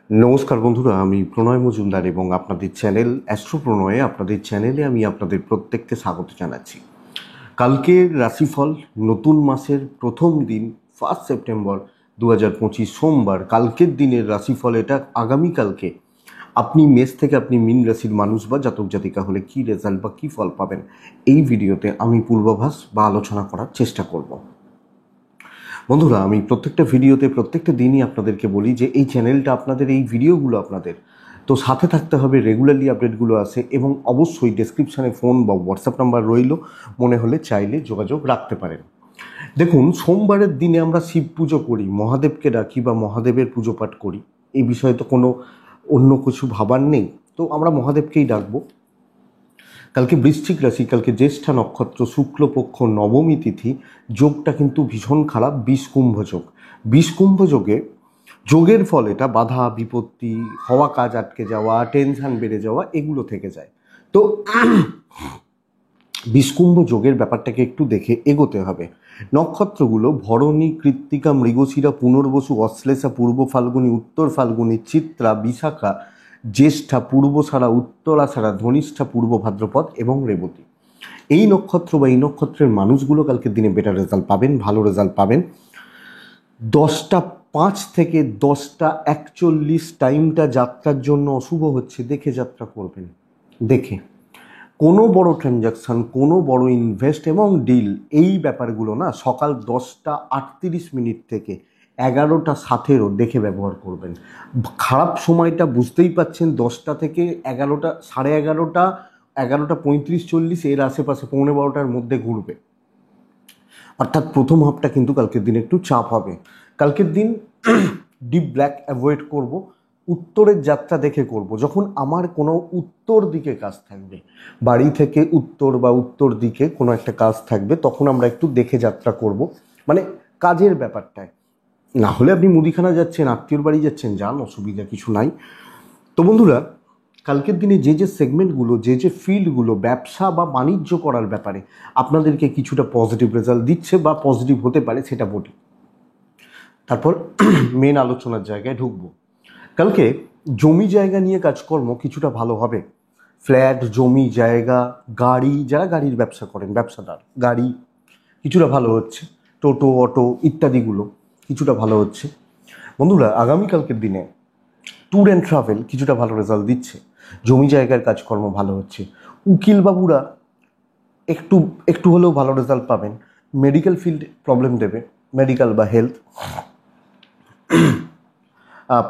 নমস্কার বন্ধুরা, আমি প্রণয় মজুমদার এবং আপনাদের চ্যানেল অ্যাস্ট্রো প্রণয়ে আপনাদের চ্যানেলে আমি আপনাদের প্রত্যেককে স্বাগত জানাচ্ছি। কালকের রাশিফল, নতুন মাসের প্রথম দিন 1 সেপ্টেম্বর 2025 সোমবার। কালকের দিনের রাশিফল এটা। আগামীকালকে আপনি মেষ থেকে আপনি মীন রাশির মানুষ বা জাতক জাতিকা হলে কী রেজাল্ট বা কী ফল পাবেন, এই ভিডিওতে আমি পূর্বাভাস বা আলোচনা করার চেষ্টা করব। বন্ধুরা, আমি প্রত্যেকটা ভিডিওতে প্রত্যেকটা দিনই আপনাদেরকে বলি যে এই চ্যানেলটা আপনাদের, এই ভিডিওগুলো আপনাদের, তো সাথে থাকতে হবে। রেগুলারলি আপডেটগুলো আসে এবং অবশ্যই ডেসক্রিপশানে ফোন বা হোয়াটসঅ্যাপ নাম্বার রইল, মনে হলে চাইলে যোগাযোগ রাখতে পারেন। দেখুন, সোমবারের দিনে আমরা শিব পুজো করি, মহাদেবকে ডাকি বা মহাদেবের পুজো পাঠ করি। এই বিষয়ে তো কোনো অন্য কিছু ভাবার নেই, তো আমরা মহাদেবকেই ডাকবো। কালকে বৃশ্চিক রাশি, কালকে জ্যেষ্ঠা নক্ষত্র, শুক্লপক্ষ, নবমী তিথি। যোগটা কিন্তু ভীষণ খারাপ, বিষকুম্ভ যোগ। বিষকুম্ভ যোগে যোগের ফল এটা বাধা বিপত্তি হওয়া, কাজ আটকে যাওয়া, টেনশন বেড়ে যাওয়া, এগুলো থেকে যায়। তো বিষকুম্ভ যোগের ব্যাপারটাকে একটু দেখে এগোতে হবে। নক্ষত্রগুলো ভরণী, কৃত্তিকা, মৃগশিরা, পুনর্বসু, অশ্লেষা, পূর্ব ফাল্গুনী, উত্তর ফাল্গুনী, চিত্রা, বিশাখা, জ্যেষ্ঠা, পূর্বসারা, উত্তরাষাঢ়া, ধনিষ্ঠা, পূর্ব ভাদ্রপদ এবং রেবতী। এই নক্ষত্র বা এই নক্ষত্রের মানুষগুলো কালকের দিনে বেটার রেজাল্ট পাবেন, ভালো রেজাল্ট পাবেন। 10:05 থেকে 10:41 টাইমটা যাত্রার জন্য অশুভ হচ্ছে, দেখে যাত্রা করবেন। দেখে কোনো বড় ট্রানজাকশান, কোনো বড় ইনভেস্ট এবং ডিল, এই ব্যাপারগুলো না সকাল 10:38 থেকে 11:07 দেখে ব্যবহার করবেন। খারাপ সময়টা বুঝতেই পাচ্ছেন, 10টা থেকে 11টা, 11:30, 11:35-40 এর আশেপাশে, 11:15টার মধ্যে ঘুরবে। অর্থাৎ প্রথম হাফটা কিন্তু কালকের দিন একটু চাপ হবে। কালকের দিন ডিপ ব্ল্যাক অ্যাভয়েড করব, উত্তরের যাত্রা দেখে করব। যখন আমার কোনো উত্তর দিকে কাজ থাকবে, বাড়ি থেকে উত্তর বা উত্তর দিকে কোনো একটা কাজ থাকবে, তখন আমরা একটু দেখে যাত্রা করব, মানে কাজের ব্যাপারটায়। না হলে আপনি মুদিখানা যাচ্ছেন, আত্মীয়র বাড়ি যাচ্ছেন, যান, অসুবিধা কিছু নাই। তো বন্ধুরা, কালকের দিনে যে যে সেগমেন্টগুলো, যে যে ফিল্ডগুলো ব্যবসা বা বাণিজ্য করার ব্যাপারে আপনাদেরকে কিছুটা পজিটিভ রেজাল্ট দিচ্ছে বা পজিটিভ হতে পারে, সেটা বলি। তারপর মেন আলোচনার জায়গায় ঢুকবো। কালকে জমি জায়গা নিয়ে কাজকর্ম কিছুটা ভালো হবে। ফ্ল্যাট, জমি জায়গা, গাড়ি, যারা গাড়ির ব্যবসা করেন, ব্যবসাদার, গাড়ি কিছুটা ভালো হচ্ছে। টোটো, অটো ইত্যাদিগুলো কিছুটা ভালো হচ্ছে। বন্ধুরা, আগামীকালকের দিনে ট্যুর অ্যান্ড ট্রাভেল কিছুটা ভালো রেজাল্ট দিচ্ছে। জমি জায়গার কাজকর্ম ভালো হচ্ছে। উকিল বাবুরা একটু একটু হলেও ভালো রেজাল্ট পাবেন। মেডিকেল ফিল্ড প্রবলেম দেবে, মেডিকেল বা হেলথ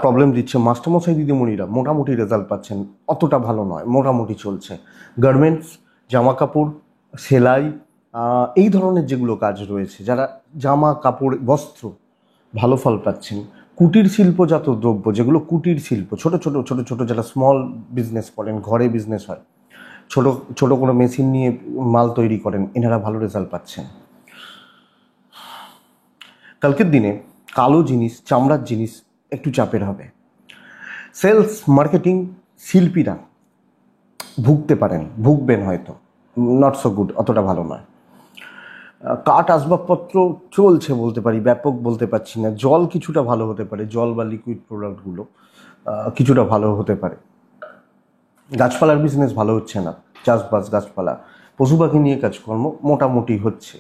প্রবলেম দিচ্ছে। মাস্টারমশাই দিদিমণিরা মোটামুটি রেজাল্ট পাচ্ছেন, অতটা ভালো নয়, মোটামুটি চলছে। গার্মেন্টস, জামা কাপড়, সেলাই, এই ধরনের যেগুলো কাজ রয়েছে, যারা জামা কাপড় বস্ত্র, ভালো ফল পাচ্ছেন। কুটির শিল্পজাত দ্রব্য, যেগুলো কুটির শিল্প, ছোট ছোট ছোট ছোট যারা স্মল বিজনেস করেন, ঘরে বিজনেস হয়, ছোট ছোট কোনো মেশিন নিয়ে মাল তৈরি করেন, এনারা ভালো রেজাল্ট পাচ্ছেন। কালকের দিনে কালো জিনিস, চামড়ার জিনিস একটু চাপের হবে। সেলস, মার্কেটিং, শিল্পীরা ভুগতে পারেন, ভুগবেন হয়তো, নট সো গুড, অতটা ভালো নয়। কাঠ আসবাবপত্র চলছে বলতে পারি, ব্যাপক বলতে পারছি না। জল কিছুটা ভালো হতে পারে, জল বা লিকুইড প্রোডাক্টগুলো কিছুটা ভালো হতে পারে। গাছপালার বিজনেস ভালো হচ্ছে না, চাষবাস, গাছপালা, পশু পাখি নিয়ে কাজকর্ম মোটামুটি হচ্ছে।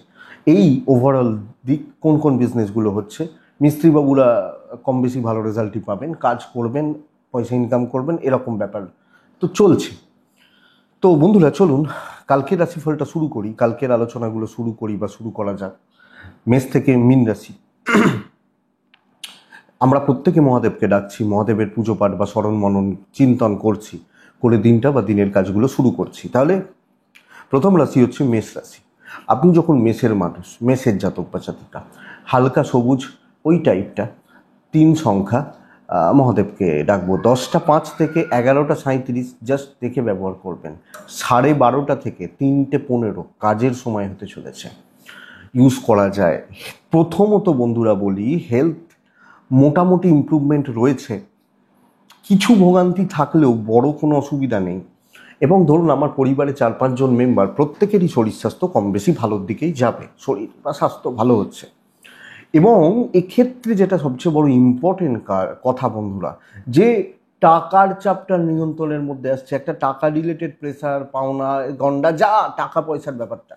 এই ওভারঅল দিক। কোন কোন বিজনেসগুলো হচ্ছে, মিস্ত্রিবাবুরা কম বেশি ভালো রেজাল্টই পাবেন, কাজ করবেন, পয়সা ইনকাম করবেন, এরকম ব্যাপার তো চলছে। তো বন্ধুরা, চলুন কালকের রাশিফলটা শুরু করি, কালকের আলোচনাগুলো শুরু করি বা শুরু করা যাক। মেষ থেকে মীন রাশি। আমরা প্রত্যেকে মহাদেবকে ডাকছি, মহাদেবের পুজো পাঠ বা স্মরণ মনন চিন্তন করছি, করে দিনটা বা দিনের কাজগুলো শুরু করছি। তাহলে প্রথম রাশি হচ্ছে মেষ রাশি। আপনি যখন মেষের মানুষ, মেষের জাতক বা জাতিকা, হালকা সবুজ ওই টাইপটা, 3 সংখ্যা, মহাদেবকে ডাকবো। 10:05 থেকে 11:37 জাস্ট দেখে ব্যবহার করবেন। 12:30 থেকে 3:15 কাজের সময় হতে চলেছে, ইউজ করা যায়। প্রথমত বন্ধুরা বলি, হেলথ মোটামুটি ইমপ্রুভমেন্ট রয়েছে, কিছু ভোগান্তি থাকলেও বড় কোনো অসুবিধা নেই। এবং ধরুন আমার পরিবারে 4-5 জন মেম্বার, প্রত্যেকেরই শরীর স্বাস্থ্য কম বেশি ভালোর দিকেই যাবে, শরীর বা স্বাস্থ্য ভালো হচ্ছে। এবং এক্ষেত্রে যেটা সবচেয়ে বড় ইম্পর্টেন্ট কথা বন্ধুরা, যে টাকার চাপটা নিয়ন্ত্রণের মধ্যে আসছে, একটা টাকা রিলেটেড প্রেসার, পাওনা গন্ডা, যা টাকা পয়সার ব্যাপারটা,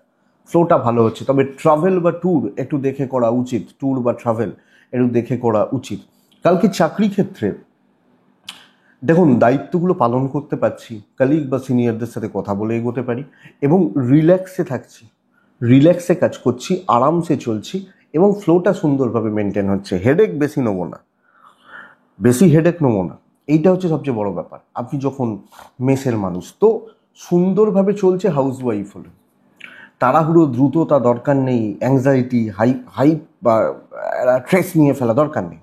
ফ্লোটা ভালো হচ্ছে। তবে ট্রাভেল বা ট্যুর একটু দেখে করা উচিত, ট্যুর বা ট্রাভেল একটু দেখে করা উচিত। কালকে চাকরি ক্ষেত্রে দেখুন, দায়িত্বগুলো পালন করতে পারছি, কালিগ বা সিনিয়রদের সাথে কথা বলে এগোতে পারি, এবং রিল্যাক্সে থাকছি, রিল্যাক্সে কাজ করছি, আরামসে চলছি, এবং ফ্লোটা সুন্দরভাবে মেনটেন হচ্ছে। হেডেক বেশি নেবো না, বেশি হেডেক নেবো না, এইটা হচ্ছে সবচেয়ে বড় ব্যাপার। আপনি যখন মেসের মানুষ, তো সুন্দরভাবে চলছে হাউস ওয়াইফ হলে, তাড়াহুড়ো দ্রুততা দরকার নেই, অ্যাংজাইটি হাই বা স্ট্রেস নিয়ে ফেলা দরকার নেই,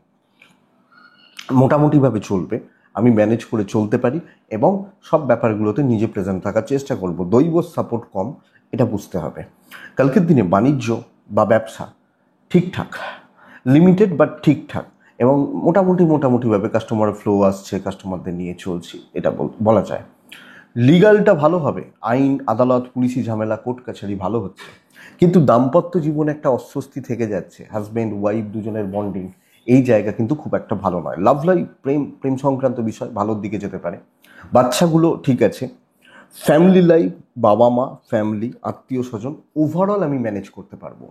মোটামুটিভাবে চলবে, আমি ম্যানেজ করে চলতে পারি, এবং সব ব্যাপারগুলোতে নিজে প্রেজেন্ট থাকার চেষ্টা করব। দৈব সাপোর্ট কম, এটা বুঝতে হবে। কালকের দিনে বাণিজ্য বা ব্যবসা ঠিকঠাক, লিমিটেড বাট ঠিকঠাক, এবং মোটামুটিভাবে কাস্টমার ফ্লো আসছে, কাস্টমারদের নিয়ে চলছি, এটা বলা যায়। লিগালটা ভালো হবে, আইন আদালত পুলিশি ঝামেলা কোর্ট কাছারি ভালো হচ্ছে, কিন্তু দাম্পত্য জীবনে একটা অস্বস্তি থেকে যাচ্ছে, হাজব্যান্ড ওয়াইফ দুজনের বন্ডিং, এই জায়গা কিন্তু খুব একটা ভালো নয়। লাভ লাইফ, প্রেম সংক্রান্ত বিষয় ভালোর দিকে যেতে পারে, বাচ্চাগুলো ঠিক আছে, ফ্যামিলি লাইফ, বাবা মা, ফ্যামিলি, আত্মীয় স্বজন, ওভারঅল আমি ম্যানেজ করতে পারবো,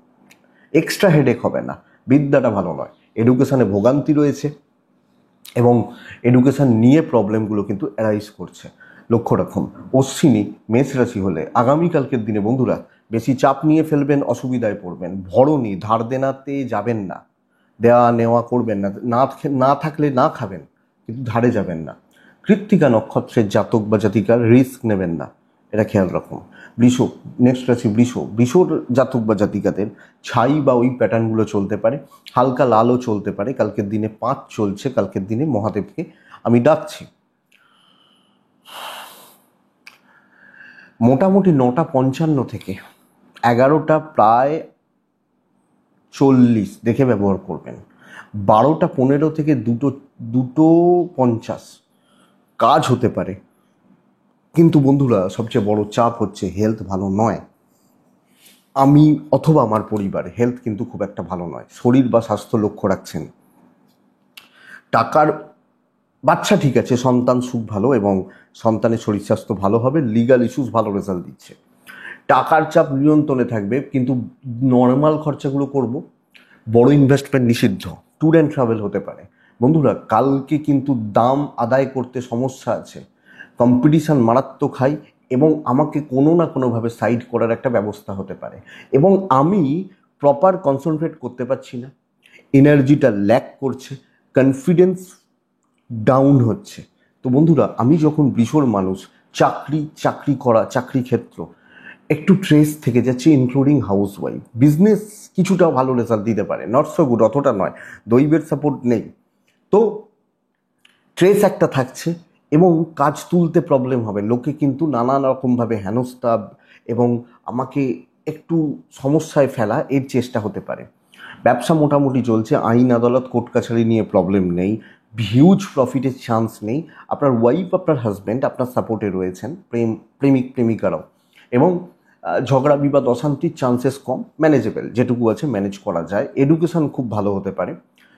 এক্সট্রা হেডেক হবে না। বিদ্যাটা ভালো নয়, এডুকেশানে ভোগান্তি রয়েছে, এবং এডুকেশান নিয়ে প্রবলেমগুলো কিন্তু অ্যারাইজ করছে। লক্ষ্য রাখুন, অশ্বিনী মেষ রাশি হলে আগামীকালকের দিনে বন্ধুরা বেশি চাপ নিয়ে ফেলবেন, অসুবিধায় পড়বেন। ভরণী, ধার দেনাতে যাবেন না, দেওয়া নেওয়া করবেন না, না থাকলে না খাবেন, কিন্তু ধারে যাবেন না। কৃত্তিকা নক্ষত্রের জাতক বা জাতিকার রিস্ক নেবেন না, এটা খেয়াল রাখুন। বৃষ, নেক্সট রাশি বৃষর জাতক বা জাতিকাদের ছাই বা ওই প্যাটার্নগুলো চলতে পারে, হালকা লালও চলতে পারে। কালকের দিনে 5 চলছে, কালকের দিনে মহাদেবকে আমি ডাকছি। মোটামুটি 9:55 থেকে 11টা প্রায় 40 দেখে ব্যবহার করবেন। 12:15 থেকে 2:50 কাজ হতে পারে, কিন্তু বন্ধুরা সবচেয়ে বড় চাপ হচ্ছে হেলথ ভালো নয়। আমি অথবা আমার পরিবারে হেলথ কিন্তু খুব একটা ভালো নয়, শরীর বা স্বাস্থ্য লক্ষ্য রাখছেন। টাকার, বাচ্চা ঠিক আছে, সন্তান সুখ ভালো, এবং সন্তানের শরীর স্বাস্থ্য ভালো হবে, লিগাল ইস্যুস ভালো রেজাল্ট দিচ্ছে। টাকার চাপ নিয়ন্ত্রণে থাকবে, কিন্তু নর্মাল খরচাগুলো করব, বড় ইনভেস্টমেন্ট নিষিদ্ধ। ট্যুর অ্যান্ড ট্রাভেল হতে পারে। বন্ধুরা কালকে কিন্তু দাম আদায় করতে সমস্যা আছে, কম্পিটিশান মারাত্মক হাই, এবং আমাকে কোনো না কোনোভাবে সাইড করার একটা ব্যবস্থা হতে পারে, এবং আমি প্রপার কনসেন্ট্রেট করতে পারছি না, এনার্জিটা ল্যাক করছে, কনফিডেন্স ডাউন হচ্ছে। তো বন্ধুরা আমি যখন বৃষর মানুষ, চাকরি ক্ষেত্র একটু ট্রেস থেকে যাচ্ছে, ইনক্লুডিং হাউস ওয়াইফ। বিজনেস কিছুটা ভালো রেজাল্ট দিতে পারে, নট সো গুড, অতটা নয়, দৈবের সাপোর্ট নেই, তো ট্রেস একটা থাকছে, এবং কাজ তুলতে প্রবলেম হবে, লোকে কিন্তু নানান রকমভাবে হেনস্থা এবং আমাকে একটু সমস্যায় ফেলা, এর চেষ্টা হতে পারে। ব্যবসা মোটামুটি চলছে, আইন আদালত কোর্ট কাছারি নিয়ে প্রবলেম নেই, হিউজ প্রফিটের চান্স নেই। আপনার ওয়াইফ, আপনার হাজব্যান্ড আপনার সাপোর্টে রয়েছেন, প্রেমিকারাও, এবং ঝগড়া বিবাদ অশান্তির চান্সেস কম, ম্যানেজেবল, যেটুকু আছে ম্যানেজ করা যায়। এডুকেশন খুব ভালো হতে পারে।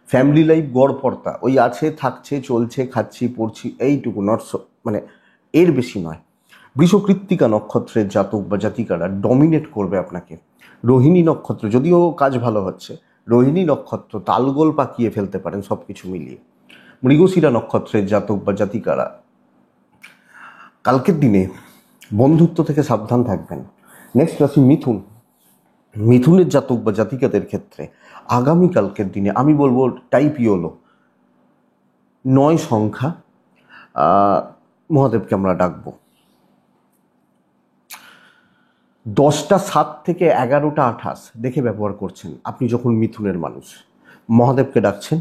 ফ্যামিলি লাইফ গড়পড়তা, ওই আছে, থাকছে, চলছে, খাচ্ছি, পড়ছি, এইটুকু, নট সো, মানে এর বেশি নয়। বৃষকৃত্তিকা নক্ষত্রের জাতক বা জাতিকারা ডমিনেট করবে আপনাকে। রোহিণী নক্ষত্র, যদিও কাজ ভালো হচ্ছে, রোহিণী নক্ষত্র তালগোল পাকিয়ে ফেলতে পারেন সব কিছু মিলিয়ে। মৃগশিরা নক্ষত্রের জাতক বা জাতিকারা কালকের দিনে বন্ধুত্ব থেকে সাবধান থাকবেন। নেক্সট রাশি মিথুনের জাতক বা জাতিকাদের ক্ষেত্রে আগামীকালকের দিনে আমি বলবো টাইপ ইয়োলো, 9 সংখ্যা, মহাদেবকে আমরা ডাকবো। 10:07 থেকে 11:28 দেখে ব্যবহার করছেন আপনি যখন মিথুনের মানুষ, মহাদেবকে ডাকছেন।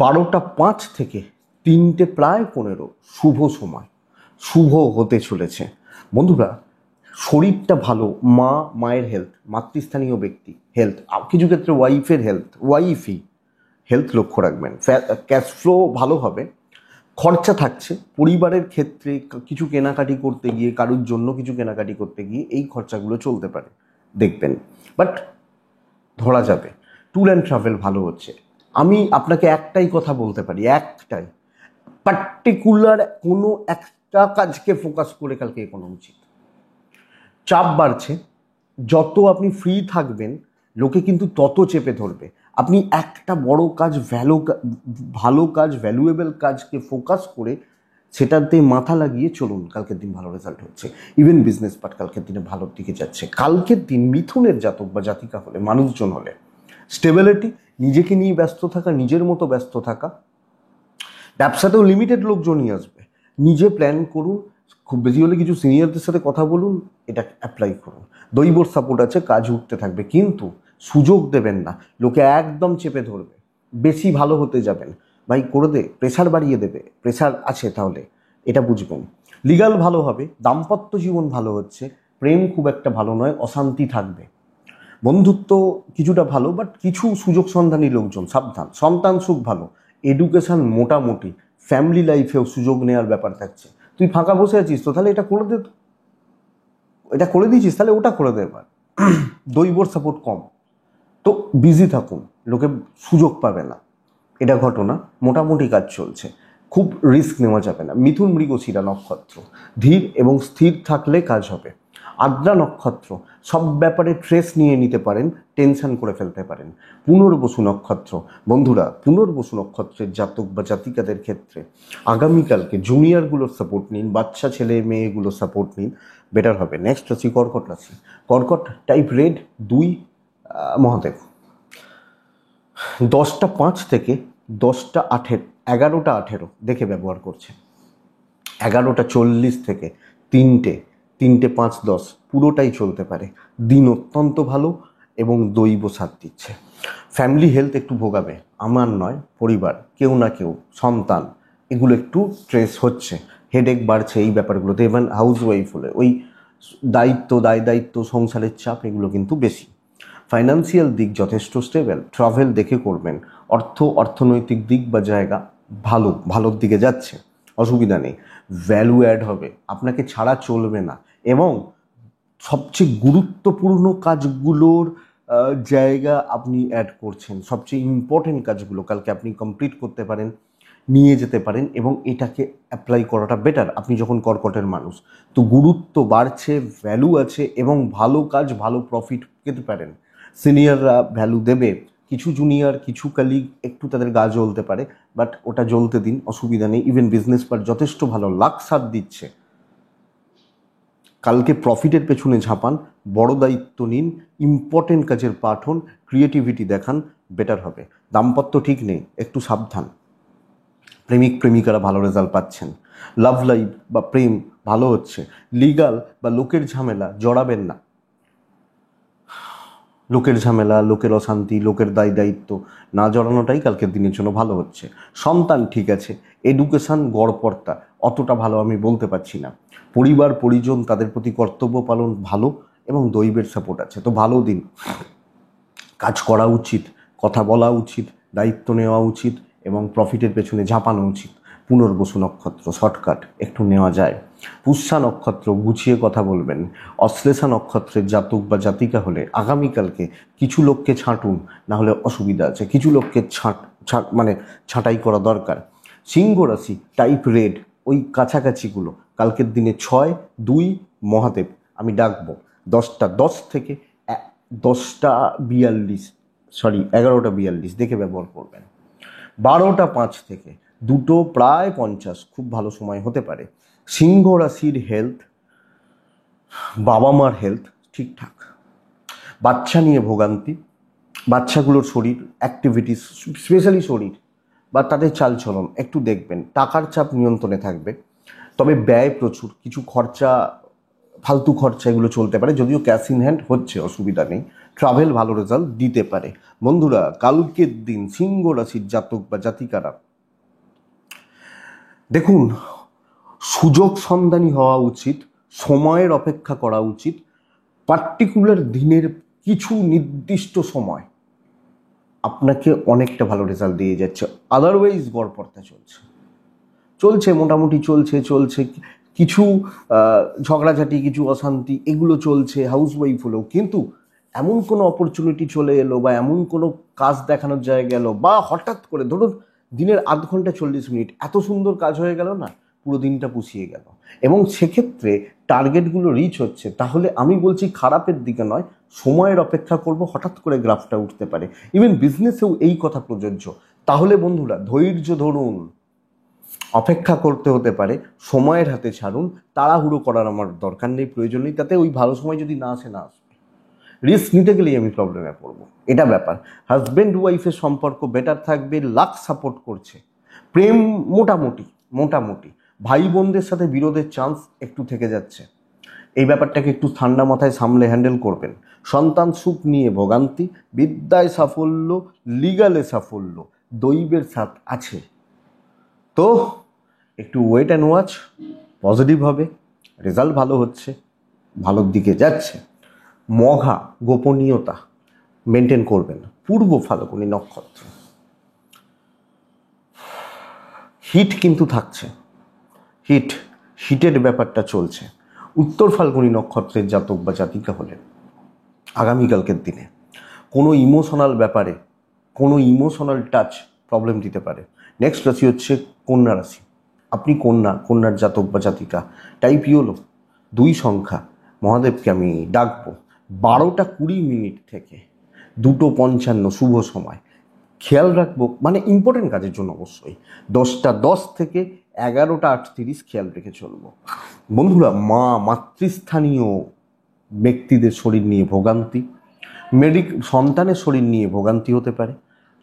12:05 থেকে 3:15 শুভ সময়, শুভ হতে চলেছে। বন্ধুরা শরীরটা ভালো, মায়ের হেলথ, মাতৃস্থানীয় ব্যক্তি হেলথ, কিছু ক্ষেত্রে ওয়াইফের ওয়াইফই হেলথ লক্ষ্য রাখবেন। ক্যাশ ফ্লো ভালো হবে, খরচা থাকছে পরিবারের ক্ষেত্রে, কিছু কেনাকাটি করতে গিয়ে, কারোর জন্য কিছু কেনাকাটি করতে গিয়ে এই খরচাগুলো চলতে পারে, দেখবেন, বাট ধরা যাবে। ট্যুর অ্যান্ড ট্রাভেল ভালো হচ্ছে। আমি আপনাকে একটাই কথা বলতে পারি, একটাই, পার্টিকুলার কোনো একটা কাজকে ফোকাস করে কালকে এগোনো উচিত। চাপ বাড়ছে, যত আপনি ফ্রি থাকবেন লোকে কিন্তু তত চেপে ধরবে। আপনি একটা বড় কাজ, ভালো কাজ, ভ্যালুয়েবল কাজকে ফোকাস করে সেটাতে মাথা লাগিয়ে চলুন, কালকের দিন ভালো রেজাল্ট হচ্ছে। ইভেন বিজনেস পার্ট কালকের দিনে ভালোর দিকে যাচ্ছে। কালকের দিন মিথুনের জাতক বা জাতিকা হলে, মানুষজন হলে, স্টেবিলিটি, নিজেকে নিয়ে ব্যস্ত থাকা, নিজের মতো ব্যস্ত থাকা। ব্যবসাতেও লিমিটেড লোকজনই আসবে, নিজে প্ল্যান করুন, খুব বেশি হলে কিছু সিনিয়রদের সাথে কথা বলুন, এটা অ্যাপ্লাই করুন। দৈবর সাপোর্ট আছে, কাজ উঠতে থাকবে, কিন্তু সুযোগ দেবেন না, লোকে একদম চেপে ধরবে, বেশি ভালো হতে যাবেন, ভাই করে দে, প্রেশার বাড়িয়ে দেবে, প্রেশার আছে তাহলে এটা বুঝবেন। লিগাল ভালো হবে, দাম্পত্য জীবন ভালো হচ্ছে, প্রেম খুব একটা ভালো নয়, অশান্তি থাকবে। বন্ধুত্ব কিছুটা ভালো, বাট কিছু সুযোগ সন্ধানী লোকজন সাবধান। সন্তান সুখ ভালো, এডুকেশন মোটামুটি, ফ্যামিলি লাইফেও সুযোগ নেওয়ার ব্যাপার থাকছে। তুই ফাঁকা বসে আছিস তো তাহলে এটা করে দে, এটা করে দিয়েছিস তাহলে ওটা করে দে এবার। দৈবর সাপোর্ট কম, তো বিজি থাকুন, লোকে সুযোগ পাবে না, এটা ঘটনা। মোটামুটি কাজ চলছে, খুব রিস্ক নেওয়া যাবে না। মিথুন মৃগশিরা নক্ষত্র, ধীর এবং স্থির থাকলে কাজ হবে। আদ্রা নক্ষত্র, সব ব্যাপারে ট্রেস নিয়ে নিতে পারেন, টেনশন করে ফেলতে পারেন। পুনর্বসু নক্ষত্র, বন্ধুরা পুনর্বসু নক্ষত্রের জাতক বা জাতিকাদের ক্ষেত্রে আগামীকালকে জুনিয়রগুলোর সাপোর্ট নিন, বাচ্চা ছেলে মেয়েগুলোর সাপোর্ট নিন, বেটার হবে। নেক্সট রাশি কর্কট রাশি। কর্কট টাইপ রেড 2 মহাদেব, 10টা 5 থেকে 11টা 18 দেখে ব্যবহার করছে। 11টা 40 থেকে 3টে 5-10 পুরোটাই চলতে পারে। দিন অত্যন্ত ভালো এবং দৈব সাথ দিচ্ছে। ফ্যামিলি হেলথ একটু ভোগাবে, আমার নয়, পরিবার, কেউ না কেউ, সন্তান, এগুলো একটু স্ট্রেস হচ্ছে, হেডেক বাড়ছে এই ব্যাপারগুলোতে। ইভেন হাউস ওয়াইফ হলে ওই দায়িত্ব, সংসারের চাপ, এগুলো কিন্তু বেশি। ফাইন্যান্সিয়াল দিক যথেষ্ট স্টেবল, ট্রাভেল দেখে করবেন। অর্থনৈতিক দিক বা জায়গা ভালোর দিকে যাচ্ছে, অসুবিধা নেই। ভ্যালু অ্যাড হবে, আপনাকে ছাড়া চলবে না। এবং সবচেয়ে গুরুত্বপূর্ণ কাজগুলোর জায়গা আপনি অ্যাড করছেন, সবচেয়ে ইম্পর্টেন্ট কাজগুলো কালকে আপনি কমপ্লিট করতে পারেন, নিয়ে যেতে পারেন, এবং এটাকে অ্যাপ্লাই করাটা বেটার। আপনি যখন কর্কটের মানুষ, তো গুরুত্ব বাড়ছে, ভ্যালু আছে, এবং ভালো কাজ, ভালো প্রফিট পেতে পারেন। সিনিয়ররা ভ্যালু দেবে, কিছু জুনিয়র, কিছু কালিগ একটু তাদের গা জ্বলতে পারে, বাট ওটা জ্বলতে দিন, অসুবিধা নেই। ইভেন বিজনেস পার্ট যথেষ্ট ভালো, লাক সাথ দিচ্ছে। কালকে প্রফিটের পেছনে ঝাঁপান, বড় দায়িত্ব নিন, ইম্পর্টেন্ট কাজের পাঠ হন, ক্রিয়েটিভিটি দেখান, বেটার হবে। দাম্পত্য ঠিক নেই, একটু সাবধান। প্রেমিক প্রেমিকারা ভালো রেজাল্ট পাচ্ছেন, লাভ লাইফ বা প্রেম ভালো হচ্ছে। লিগাল বা লোকের ঝামেলা জড়াবেন না, লোকের ঝামেলা, লোকের অশান্তি, লোকের দায়িত্ব না জড়ানোটাই কালকের দিনের জন্য ভালো হচ্ছে। সন্তান ঠিক আছে, এডুকেশান গড়পড়তা অতটা ভালো আমি বলতে পারছি না। পরিবার পরিজন, তাদের প্রতি কর্তব্য পালন ভালো, এবং দৈবের সাপোর্ট আছে, তো ভালো দিন। কাজ করা উচিত, কথা বলা উচিত, দায়িত্ব নেওয়া উচিত, এবং প্রফিটের পেছনে ঝাঁপানো উচিত। পুনর্বসু নক্ষত্র শর্টকাট একটু নেওয়া যায়। পুষ্যা নক্ষত্র গুছিয়ে কথা বলবেন। অশ্লেষা নক্ষত্রের জাতক বা জাতিকা হলে আগামীকালকে কিছু লোককে ছাঁটুন, না হলে অসুবিধা আছে। কিছু লোককে ছাঁটাই করা দরকার। সিংহ রাশি টাইপ রেড, ওই কাছাকাছিগুলো কালকের দিনে 6-2 মহাদেব আমি ডাকবো। 10টা 10 থেকে 11টা 42 দেখে ব্যবহার করবেন। 12টা 5 থেকে 2টো প্রায় 50 খুব ভালো সময় হতে পারে। সিংহ রাশির হেলথ, বাবা মার হেলথ ঠিকঠাক, বাচ্চা নিয়ে ভোগান্তি, বাচ্চাগুলোর শরীর অ্যাক্টিভিটিস, স্পেশালি শরীর বা তাদের চালচলন একটু দেখবেন। টাকার চাপ নিয়ন্ত্রণে থাকবে, তবে ব্যয় প্রচুর, কিছু খরচা, ফালতু খরচা এগুলো চলতে পারে, যদিও ক্যাশ ইন হ্যান্ড হচ্ছে, অসুবিধা নেই। ট্রাভেল ভালো রেজাল্ট দিতে পারে। বন্ধুরা কালকের দিন সিংহ রাশির জাতক বা জাতিকারা দেখুন, সুযোগ সন্ধানী হওয়া উচিত, সময়ের অপেক্ষা করা উচিত। পার্টিকুলার দিনের কিছু নির্দিষ্ট সময় আপনাকে অনেকটা ভালো রেজাল্ট দিয়ে যাচ্ছে, আদারওয়াইজ গড়পড়তা চলছে মোটামুটি চলছে। কিছু ঝগড়াঝাটি, কিছু অশান্তি, এগুলো চলছে হাউস ওয়াইফ হলেও, কিন্তু এমন কোনো অপরচুনিটি চলে এলো বা এমন কোনো কাজ দেখানোর জায়গা গেলো, বা হঠাৎ করে ধরুন দিনের আধ ঘন্টা 40 মিনিট এত সুন্দর কাজ হয়ে গেল না, পুরো দিনটা পুষিয়ে গেল, এবং সেক্ষেত্রে টার্গেটগুলো রিচ হচ্ছে, তাহলে আমি বলছি খারাপের দিকে নয়, সময়ের অপেক্ষা করব, হঠাৎ করে গ্রাফটা উঠতে পারে। ইভেন বিজনেসেও এই কথা প্রযোজ্য। তাহলে বন্ধুরা ধৈর্য ধরুন, অপেক্ষা করতে হতে পারে, সময়ের হাতে ছাড়ুন, তাড়াহুড়ো করার আমার দরকার নেই, প্রয়োজন নেই, তাতে ওই ভালো সময় যদি না আসে না আসবে, রিস্ক নিতে গেলেই আমি প্রবলেমে পড়বো, এটা ব্যাপার। হাজব্যান্ড ওয়াইফের সম্পর্ক বেটার থাকবে, লাক সাপোর্ট করছে, প্রেম মোটামুটি মোটামুটি, ভাই বোনদের সাথে বিরোধের চান্স একটু থেকে যাচ্ছে, এই ব্যাপারটাকে একটু ঠান্ডা মাথায় সামলে হ্যান্ডেল করবেন। সন্তান সুখ নিয়ে ভোগান্তি, বিদ্যায় সাফল্য, লিগালে সাফল্য, দৈবের সাথ আছে, তো একটু ওয়েট অ্যান্ড ওয়াচ, পজিটিভ হবে, রেজাল্ট ভালো হচ্ছে, ভালোর দিকে যাচ্ছে। মঘা গোপনীয়তা মেনটেন করবেন। পূর্ব ফাল্গুনী নক্ষত্র, হিট কিন্তু থাকছে, হিটের ব্যাপারটা চলছে। উত্তর ফাল্গুনী নক্ষত্রের জাতক বা জাতিকা হলেন আগামীকালকের দিনে কোনো ইমোশনাল ব্যাপারে, কোনো ইমোশনাল টাচ প্রবলেম দিতে পারে। নেক্সট রাশি হচ্ছে কন্যা রাশি। আপনি কন্যার জাতক বা জাতিকা, টাইপ ইয়োলো 2 সংখ্যা, মহাদেবকে আমি ডাকবো 12:20 থেকে 2:55 শুভ সময়। খেয়াল রাখবো, মানে ইম্পর্টেন্ট কাজের জন্য অবশ্যই 10:10 থেকে 11:38 খেয়াল রেখে চলবো। বন্ধুরা, মাতৃস্থানীয় ব্যক্তিদের শরীর নিয়ে ভোগান্তি, সন্তানের শরীর নিয়ে ভোগান্তি হতে পারে,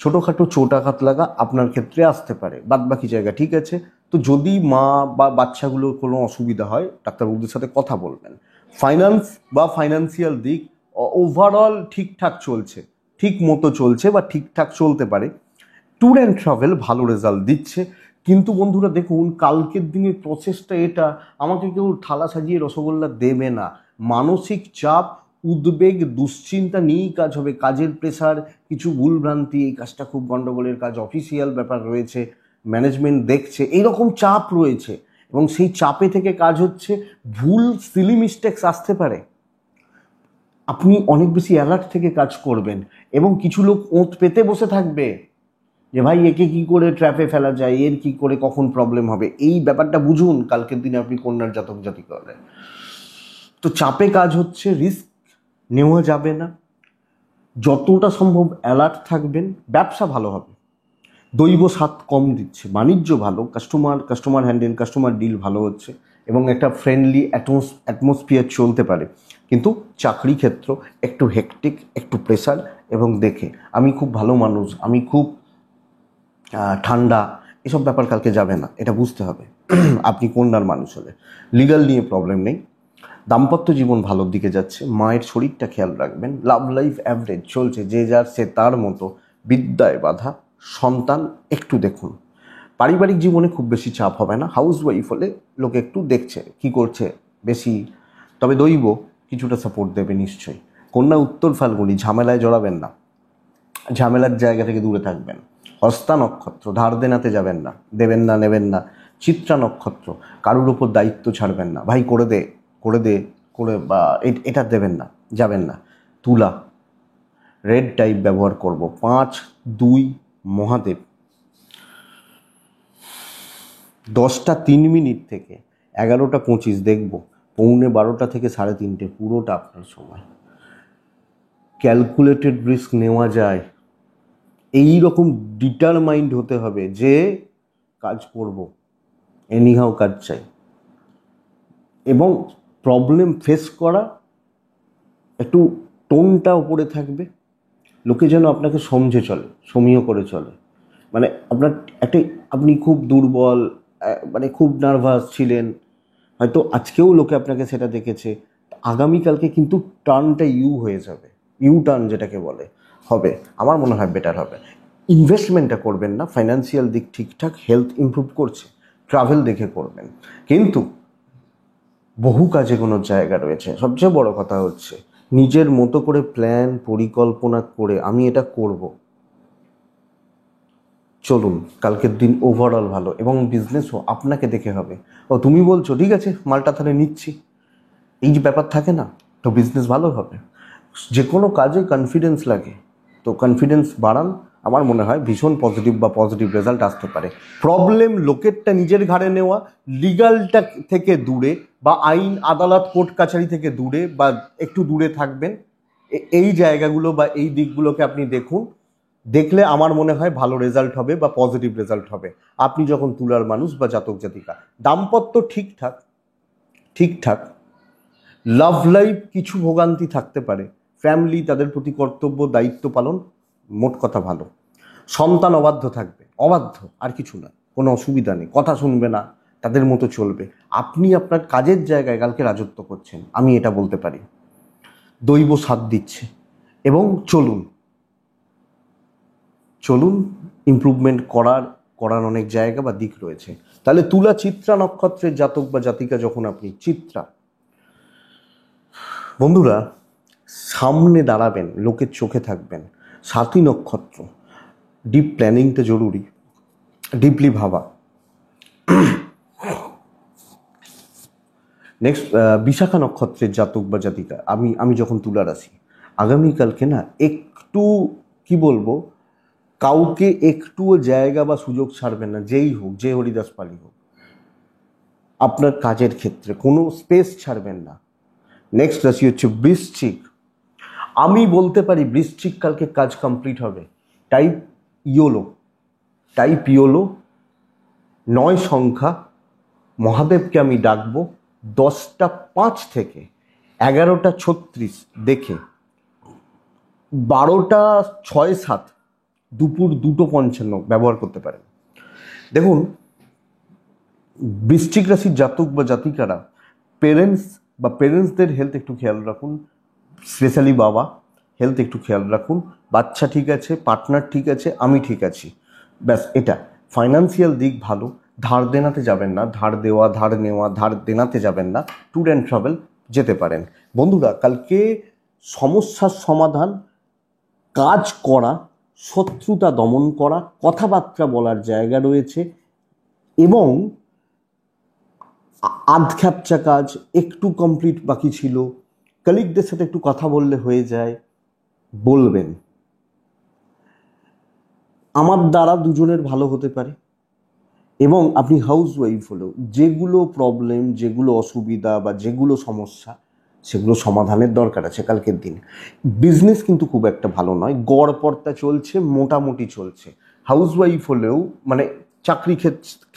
ছোটোখাটো চোট আঘাত লাগা আপনার ক্ষেত্রে আসতে পারে, বাদবাকি জায়গা ঠিক আছে। তো যদি মা বা বাচ্চাগুলোর কোনো অসুবিধা হয়, ডাক্তারবাবুদের সাথে কথা বলবেন। ফাইন্যান্স বা ফাইন্যান্সিয়াল দিক ওভারঅল ঠিকঠাক চলছে, ঠিক মতো চলছে বা ঠিকঠাক চলতে পারে। ট্যুর অ্যান্ড ট্রাভেল ভালো রেজাল্ট দিচ্ছে। কিন্তু বন্ধুরা দেখুন, কালকের দিনের প্রসেসটা এটা, আমাকে কেউ থালা সাজিয়ে রসগোল্লা দেবে না। মানসিক চাপ, উদ্বেগ, দুশ্চিন্তা নিয়েই কাজ হবে, কাজের প্রেশার, কিছু ভুলভ্রান্তি, এই কাজটা খুব গণ্ডগোলের কাজ, অফিসিয়াল ব্যাপার রয়েছে, ম্যানেজমেন্ট দেখছে, এইরকম চাপ রয়েছে, এবং সেই চাপে থেকে কাজ হচ্ছে, ভুল সিলি মিস্টেক্স আসতে পারে। আপনি অনেক বেশি অ্যালার্ট থেকে কাজ করবেন, এবং কিছু লোক ওঁত পেতে বসে থাকবে যে ভাই একে কি করে ট্র্যাপে ফেলা যায়, এর কি করে কখন প্রবলেম হবে। এই ব্যাপারটা বুঝুন কালকের দিনে আপনি কন্যার জাতক জাতিকা হলে। তো চাপে কাজ হচ্ছে, রিস্ক নেওয়া যাবে না, যতটা সম্ভব অ্যালার্ট থাকবেন, ব্যবসা ভালো হবে, দৈব সাথ কম দিচ্ছে, বাণিজ্য ভালো, কাস্টমার হ্যান্ডেল, কাস্টমার ডিল ভালো হচ্ছে, এবং একটা ফ্রেন্ডলি অ্যাটমসফিয়ার চলতে পারে। কিন্তু চাকরি ক্ষেত্র একটু হেকটিক, একটু প্রেশার, এবং দেখে আমি খুব ভালো মানুষ, আমি খুব ঠান্ডা, এসব ব্যাপার কালকে যাবে না, এটা বুঝতে হবে। আপনি কন্যার মানুষ হলে লিগাল নিয়ে প্রবলেম নেই, দাম্পত্য জীবন ভালোর দিকে যাচ্ছে, মায়ের শরীরটা খেয়াল রাখবেন, লাভ লাইফ অ্যাভারেজ চলছে, যে যার সে তার মতো, বিদ্যায় বাধা, সন্তান একটু দেখুন। পারিবারিক জীবনে খুব বেশি চাপ হবে না, হাউস ওয়াইফ হলে লোকে একটু দেখছে কি করছে বেশি, তবে দৈব কিছুটা সাপোর্ট দেবে নিশ্চয়ই। কন্যা উত্তর ফাল্গুনী, ঝামেলায় জড়াবেন না, ঝামেলার জায়গা থেকে দূরে থাকবেন। হস্তা নক্ষত্র, ধার দেনাতে যাবেন না, দেবেন না, নেবেন না। চিত্রা নক্ষত্র, কারুর ওপর দায়িত্ব ছাড়বেন না, ভাই করে দে করে বা এটা দেবেন না, যাবেন না। তুলা, রেড টাইপ ব্যবহার করব। 5-2 মহাদেব, 10:03 থেকে 11:25 দেখব, 11:45 থেকে 3:30 পুরোটা আপনার সময়। ক্যালকুলেটেড রিস্ক নেওয়া যায়, এই রকম ডিটারমাইন্ড হতে হবে যে কাজ করব, এনিহাও কাজ চাই, এবং প্রবলেম ফেস করা, একটু টোনটা উপরে থাকবে, লোকে যেন আপনাকে সমঝে চলে, সমীহ করে চলে। মানে আপনি খুব দুর্বল, মানে খুব নার্ভাস ছিলেন, হয়তো আজকেও লোকে আপনাকে সেটা দেখেছে, আগামীকালকে কিন্তু টার্নটা হয়ে যাবে, টার্ন যেটাকে বলে হবে, আমার মনে হয় বেটার হবে। ইনভেস্টমেন্টটা করবেন না, ফাইন্যান্সিয়াল দিক ঠিকঠাক, হেলথ ইমপ্রুভ করছে, ট্রাভেল দেখে করবেন, কিন্তু বহু কাজে কোনো জায়গা রয়েছে। সবচেয়ে বড় কথা হচ্ছে নিজের মতো করে প্ল্যান পরিকল্পনা করে আমি এটা করব, চলুন। কালকের দিন ওভারঅল ভালো, এবং বিজনেসও আপনাকে দেখে হবে। ও তুমি বলছো ঠিক আছে মালটা তাহলে নিচ্ছি, এই যে ব্যাপার থাকে না, তো বিজনেস ভালো হবে। যে কোনো কাজে কনফিডেন্স লাগে, তো কনফিডেন্স বাড়ান, আমার মনে হয় ভীষণ পজিটিভ রেজাল্ট আসতে পারে। প্রবলেম লোকেরটা নিজের ঘাড়ে নেওয়া, লিগালটা থেকে দূরে বা আইন আদালত কোর্ট কাছারি থেকে দূরে বা একটু দূরে থাকবেন, এই জায়গাগুলো বা এই দিকগুলোকে আপনি দেখুন। দেখলে আমার মনে হয় ভালো রেজাল্ট হবে বা পজিটিভ রেজাল্ট হবে আপনি যখন তুলার মানুষ বা জাতক জাতিকা। দাম্পত্য ঠিকঠাক ঠিকঠাক, লাভ লাইফ কিছু ভোগান্তি থাকতে পারে, ফ্যামিলি তাদের প্রতি কর্তব্য দায়িত্ব পালন মোট কথা ভালো। সন্তান অবাধ্য থাকবে, অবাধ্য আর কিছু না, কোনো অসুবিধা নেই, কথা শুনবে না, তাদের মতো চলবে। আপনি আপনার কাজের জায়গায় কালকে রাজত্ব করছেন, আমি এটা বলতে পারি। দৈব সাথ দিচ্ছে এবং চলুন চলুন ইমপ্রুভমেন্ট করার অনেক জায়গা বা দিক রয়েছে। তাহলে তুলা চিত্রা নক্ষত্রের জাতক বা জাতিকা যখন আপনি চিত্রা, বন্ধুরা সামনে দাঁড়াবেন, লোকের চোখে থাকবেন। সাথী নক্ষত্র, ডিপ প্ল্যানিংটা জরুরি, ডিপলি ভাবা। নেক্সট বিশাখা নক্ষত্রের জাতক বা জাতিকা, আমি যখন তুলা রাশি, আগামীকালকে না একটু কি বলবো, কাউকে একটুও জায়গা বা সুযোগ ছাড়বেন না, যেই হোক, যে হরিদাস পালি হোক, আপনার কাজের ক্ষেত্রে কোনো স্পেস ছাড়বেন না। নেক্সট রাশি হচ্ছে বৃশ্চিক। আমি বলতে পারি বৃশ্চিক কালকে কাজ কমপ্লিট হবে। টাইপ ইয়োলো 9 সংখ্যা, মহাদেবকে আমি ডাকবো 10টা 5 থেকে 11টা 36 দেখে 12টা 6-7 দুপুর 2:55 ব্যবহার করতে পারেন। দেখুন বৃশ্চিক রাশির জাতক বা জাতিকারা পেরেন্টসদের হেলথ একটু খেয়াল রাখুন, স্পেশালি বাবা হেলথ একটু খেয়াল রাখুন। বাচ্চা ঠিক আছে, পার্টনার ঠিক আছে, আমি ঠিক আছি, ব্যাস এটা। ফাইন্যান্সিয়াল দিক ভালো, ধার দেনাতে যাবেন না, ধার দেওয়া ধার নেওয়া ধার দেনাতে যাবেন না, ট্যুর অ্যান্ড ট্রাভেল যেতে পারেন। বন্ধুরা কালকে সমস্যার সমাধান, কাজ করা, শত্রুতা দমন করা, কথাবার্তা বলার জায়গা রয়েছে এবং আধখ্যাপচা কাজ একটু কমপ্লিট বাকি ছিল, কলিগদের সাথে একটু কথা বললে হয়ে যায়, বলবেন। আমার দ্বারা দুজনের ভালো হতে পারে। এবং আপনি হাউস ওয়াইফ হলেও যেগুলো প্রবলেম, যেগুলো অসুবিধা বা যেগুলো সমস্যা, সেগুলো সমাধানের দরকার আছে কালকের দিন। বিজনেস কিন্তু খুব একটা ভালো নয়, গড়পড়তা চলছে, মোটামুটি চলছে। হাউস ওয়াইফ হলেও মানে চাকরি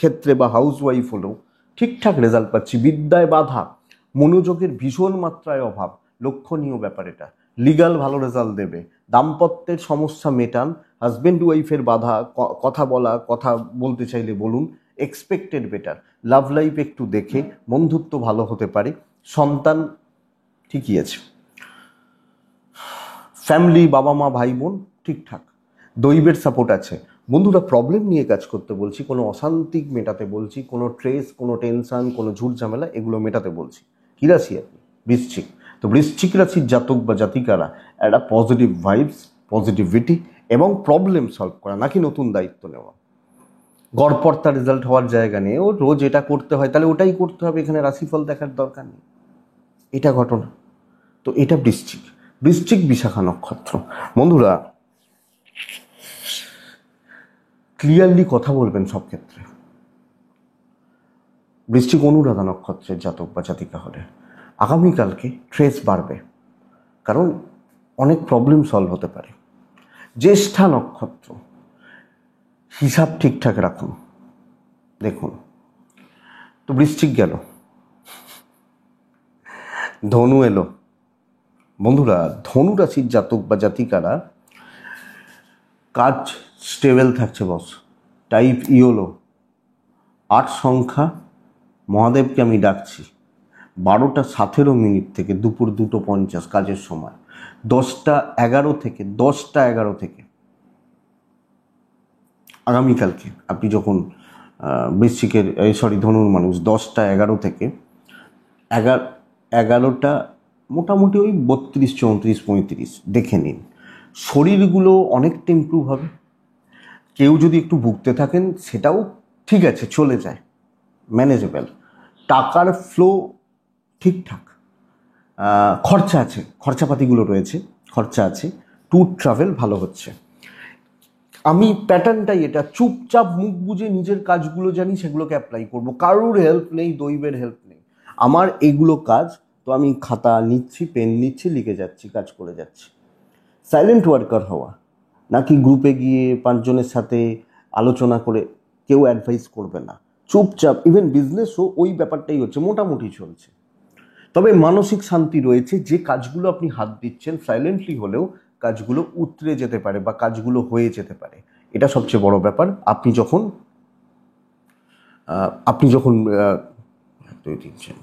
ক্ষেত্রে বা হাউস ওয়াইফ হলেও ঠিকঠাক রেজাল্ট পাচ্ছি। বিদ্যায় বাধা, মনোযোগের ভীষণ মাত্রায় অভাব, লক্ষণীয় ব্যাপার এটা। লিগাল ভালো রেজাল্ট দেবে। দাম্পত্যের সমস্যা মেটান, হাজব্যান্ড ওয়াইফের বাধা, কথা বলা, কথা বলতে চাইলে বলুন, এক্সপেক্টেড বেটার। লাভ লাইফ একটু দেখে বন্ধুত্ব ভালো হতে পারে, সন্তান ঠিকই আছে, ফ্যামিলি বাবা মা ভাই বোন ঠিকঠাক, দৈবের সাপোর্ট আছে। বন্ধুরা প্রবলেম নিয়ে কাজ করতে বলছি, কোনো অশান্তি মেটাতে বলছি, কোনো ট্রেস, কোনো টেনশন, কোনো ঝুট ঝামেলা এগুলো মেটাতে বলছি। কী রাশি আপনি? বৃশ্চিক। তো বৃশ্চিক রাশির জাতক বা জাতিকারা একটা পজিটিভ ভাইবস, পজিটিভিটি এবং প্রবলেম সলভ করা, নাকি নতুন দায়িত্ব নেওয়া। গড়পড়তা রেজাল্ট হওয়ার জায়গা নেই, ও রোজ এটা করতে হয় তাহলে ওটাই করতে হবে, এখানে রাশিফল দেখার দরকার নেই, এটা ঘটনা। তো এটা বৃশ্চিক বিশাখা নক্ষত্র। বন্ধুরা ক্লিয়ারলি কথা বলবেন সব ক্ষেত্রে। বৃশ্চিক অনুরাধা নক্ষত্রের জাতক বা জাতিকা হলে আগামীকালকে ট্রেস বাড়বে, কারণ অনেক প্রবলেম সলভ হতে পারে। জ্যেষ্ঠা নক্ষত্র, হিসাব ঠিকঠাক রাখুন। দেখুন তো বৃশ্চিক গেল, ধনু এলো। বন্ধুরা ধনু রাশির জাতক বা জাতিকারা কাজ স্টেবল থাকছে বস। টাইপ ইয়োলো 8 সংখ্যা, মহাদেবকে আমি ডাকছি 12টা 17 থেকে দুপুর 2:50 কাজের সময়, 10টা 11 থেকে আগামীকালকে আপনি যখন বৃশ্চিকের ধনুর মানুষ, 10টা 11 থেকে 11টা মোটামুটি ওই 32 34 35 দেখে নিন। শরীরগুলো অনেকটা ইমপ্রুভ হবে। কেউ যদি একটু ভুগতে থাকেন সেটাও ঠিক আছে, চলে যায়, ম্যানেজেবল। টাকার ফ্লো ঠিকঠাক, খরচা আছে, খরচাপাতিগুলো রয়েছে, খরচা আছে। ট্যুর ট্রাভেল ভালো হচ্ছে। আমি প্যাটার্নটাই এটা, চুপচাপ মুখ বুজে নিজের কাজগুলো জানি সেগুলোকে অ্যাপ্লাই করবো, কারোর হেল্প নেই, দৈবের হেল্প নেই, আমার এগুলো কাজ। তো আমি খাতা নিচ্ছি, পেন নিচ্ছি, লিখে যাচ্ছি, কাজ করে যাচ্ছি। সাইলেন্ট ওয়ার্কার হওয়া, নাকি গ্রুপে গিয়ে 5 জনের সাথে আলোচনা করে, কেউ অ্যাডভাইস করবে না, চুপচাপ। ইভেন বিজনেসও ওই ব্যাপারটাই হচ্ছে, মোটামুটি চলছে। তবে মানসিক শান্তি রয়েছে, যে কাজগুলো আপনি হাত দিচ্ছেন সাইলেন্টলি হলেও কাজগুলো উতরে যেতে পারে বা কাজগুলো হয়ে যেতে পারে। এটা সবচেয়ে বড় ব্যাপার। আপনি যখন 2 3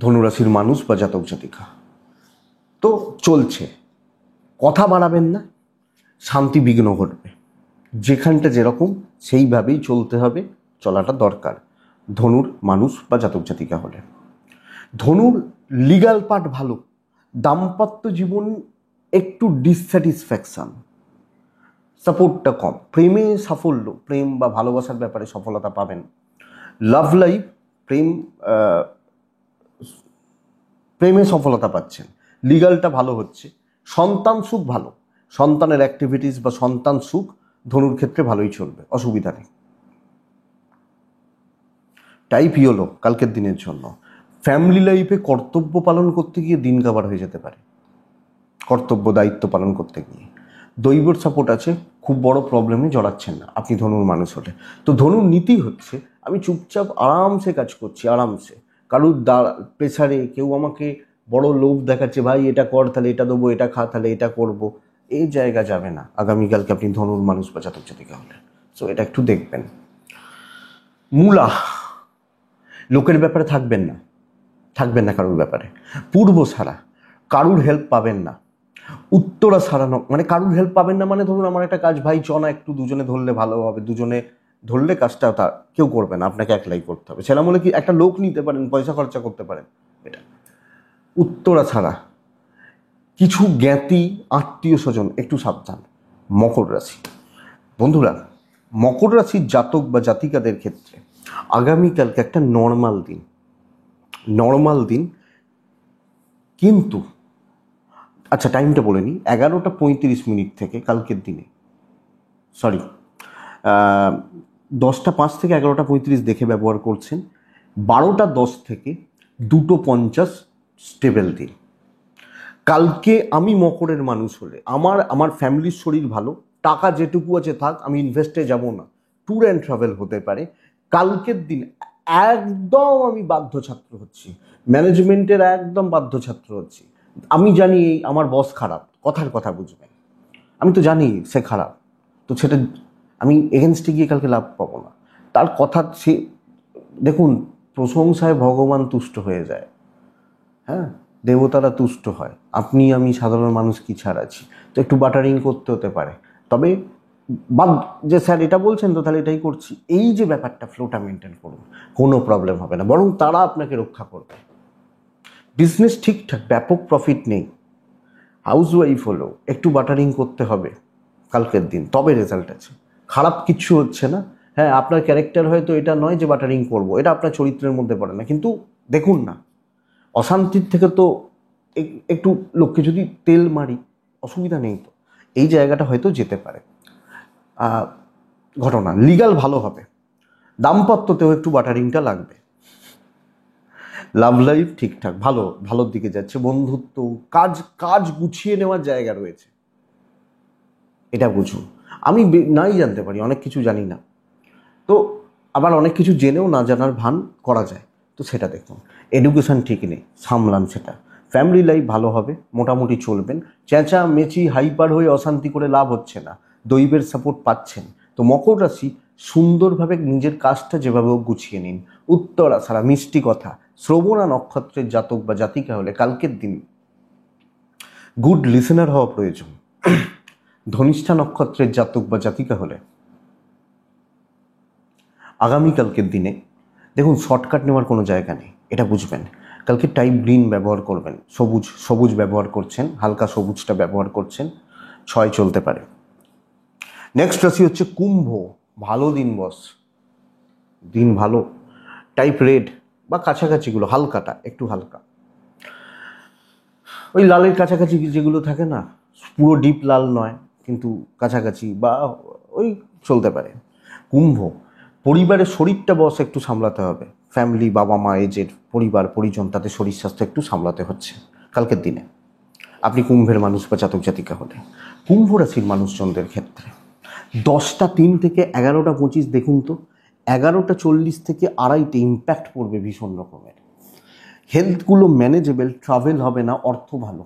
ধনুরাশির মানুষ বা জাতক জাতিকা, তো চলছে, কথা বাড়াবেন না, শান্তি বিঘ্ন ঘটবে। যেখানটা যেরকম সেইভাবেই চলতে হবে, চলাটা দরকার ধনুর মানুষ বা জাতক জাতিকা হলে। ধনুর লিগ্যাল পার্ট ভালো, দাম্পত্য জীবন একটু ডিসস্যাটিসফ্যাকশন, সাপোর্টটা কম, প্রেমে সাফল্য, প্রেম বা ভালোবাসার ব্যাপারে সফলতা পাবেন। লাভ লাইফ, প্রেমে সফলতা পাচ্ছেন, লিগ্যালটা ভালো হচ্ছে। সন্তান সুখ ভালো, সন্তানের অ্যাক্টিভিটিস বা সন্তান সুখ ধনুর ক্ষেত্রে ভালোই চলবে, অসুবিধা নেই। টাইপ ইয়েলো কালকের দিনের জন্য, ফ্যামিলি লাইফে কর্তব্য পালন করতে গিয়ে দিন কাবার হয়ে যেতে পারে, কর্তব্য দায়িত্ব পালন করতে গিয়ে। দৈবর সাপোর্ট আছে, খুব বড় প্রবলেমে জড়াচ্ছেন না আপনি ধনুর মানুষ হলে। তো ধনুর নীতি হচ্ছে, আমি চুপচাপ আরামসে কাজ করছি, আরামসে, কারুর প্রেসারে কেউ আমাকে বড় লোভ দেখাচ্ছে, ভাই এটা কর তাহলে এটা দেবো, এটা খা তাহলে এটা করব, এই জায়গা যাবে না আগামীকালকে আপনি ধনুর মানুষ বা জাতক জাতিকা হলে। সো এটা একটু দেখবেন। মূলা, লোকের ব্যাপারে থাকবেন না, থাকবেন না কারুর ব্যাপারে। পূর্ব সারা, কারুর হেল্প পাবেন না। উত্তরা সারানো মানে কারুর হেল্প পাবেন না, মানে ধরুন আমার একটা কাজ, ভাই চ না একটু দুজনে ধরলে ভালো হবে, দুজনে ধরলে কাজটা তা কেউ করবে না, আপনাকে একলাই করতে হবে। সেটা বলে কি একটা লোক নিতে পারেন, পয়সা খরচা করতে পারেন, এটা উত্তরা ছাড়া। কিছু জ্ঞাতি আত্মীয় স্বজন একটু সাবধান। মকর রাশি, বন্ধুরা মকর রাশির জাতক বা জাতিকাদের ক্ষেত্রে আগামীকালকে একটা নর্মাল দিন, কিন্তু আচ্ছা টাইমটা বলে নিই, 11:35 থেকে কালকের দিনে, সরি 10:05 থেকে 11:35 দেখে ব্যবহার করছেন। 12:10 থেকে 2:50 স্টেবল দিন। কালকে আমি মকরের মানুষ হলে আমার ফ্যামিলির শরীর ভালো, টাকা যেটুকু আছে থাক, আমি ইনভেস্টে যাব না, ট্যুর অ্যান্ড ট্রাভেল হতে পারে। কালকের দিন একদম আমি বাধ্য ছাত্র হচ্ছি, ম্যানেজমেন্টের একদম বাধ্য ছাত্র হচ্ছি। আমি জানি আমার বস খারাপ, কথার কথা বুঝবেন, আমি তো জানি সে খারাপ, তো সেটা আমি এগেনস্টে গিয়ে কালকে লাভ পাবো না। তার কথা সে, দেখুন প্রশংসায় ভগবান তুষ্ট হয়ে যায়, হ্যাঁ দেবতারা তুষ্ট হয়, আপনি আমি সাধারণ মানুষ কি ছাড় আছি। তো একটু বাটারিং করতে হতে পারে, তবে বাদ যে স্যার এটা বলছেন তো তাহলে এটাই করছি, এই যে ব্যাপারটা ফ্লোটা মেনটেন করুন, কোনো প্রবলেম হবে না, বরং তারা আপনাকে রক্ষা করবে। বিজনেস ঠিকঠাক, ব্যাপক প্রফিট নেই, হাউস ওয়াইফ হলেও একটু বাটারিং করতে হবে কালকের দিন, তবে রেজাল্ট আছে। খারাপ কিচ্ছু হচ্ছে না, হ্যাঁ আপনার ক্যারেক্টার হয়তো এটা নয় যে বাটারিং করবো, এটা আপনার চরিত্রের মধ্যে পড়ে না, কিন্তু দেখুন না অশান্তির থেকে তো একটু লোককে যদি তেল মারি অসুবিধা নেই, তো এই জায়গাটা হয়তো যেতে পারে। ঘটনা লিগ্যাল ভালো হবে, দাম্পত্যতেও একটু বাটারিংটা লাগবে। লাভ লাইফ ঠিকঠাক ভালোর দিকে যাচ্ছে, বন্ধুত্ব, কাজ গুছিয়ে নেওয়ার জায়গা রয়েছে, এটা বুঝুন। আমি নাই জানতে পারি, অনেক কিছু জানি না, তো আবার অনেক কিছু জেনেও না জানার ভান করা যায়, তো সেটা দেখুন। এডুকেশন ঠিক নেই, সামলান সেটা। ফ্যামিলি লাইফ ভালো হবে, মোটামুটি চলবেন। চেঁচা মেচি হাইপার হয়ে অশান্তি করে লাভ হচ্ছে না, দৈবের সাপোর্ট পাচ্ছেন। তো মকর রাশি সুন্দরভাবে নিজের কাজটা যেভাবে হোক গুছিয়ে নিন। উত্তরা ছাড়া মিষ্টি কথা, শ্রবণা নক্ষত্রের জাতক বা জাতিকা হলে কালকের দিন গুড লিসেনার হওয়া প্রয়োজন। ধনিষ্ঠা নক্ষত্রের জাতক বা জাতিকা হলে আগামীকালকের দিনে দেখুন শর্টকাট নেওয়ার কোনো জায়গা নেই, এটা বুঝবেন। কালকে টাইপ গ্রিন ব্যবহার করবেন, সবুজ ব্যবহার করছেন, হালকা সবুজটা ব্যবহার করছেন, 6 চলতে পারে। নেক্সট রাশি হচ্ছে কুম্ভ, ভালো দিন বস, দিন ভালো, টাইপ রেড বা কাছাকাছিগুলো, হালকাটা একটু হালকা। ওই লালের কাছাকাছি যেগুলো থাকে না, পুরো ডিপ লাল নয় কিন্তু কাছাকাছি, বা ওই চলতে পারে। কুম্ভ, পরিবারের শরীরটা বস একটু সামলাতে হবে, ফ্যামিলি, বাবা মা, এজের পরিবার পরিজন, তাদের শরীর স্বাস্থ্য একটু সামলাতে হচ্ছে কালকের দিনে। আপনি কুম্ভের মানুষ বা জাতক জাতিকা হলে, কুম্ভ রাশির মানুষজনদের ক্ষেত্রে 10টা 3 থেকে 11টা 25 দেখুন তো, 11টা 40 থেকে 2:30 ইম্প্যাক্ট পড়বে ভীষণ রকমের। হেলথগুলো ম্যানেজেবল, ট্রাভেল হবে না, অর্থ ভালো,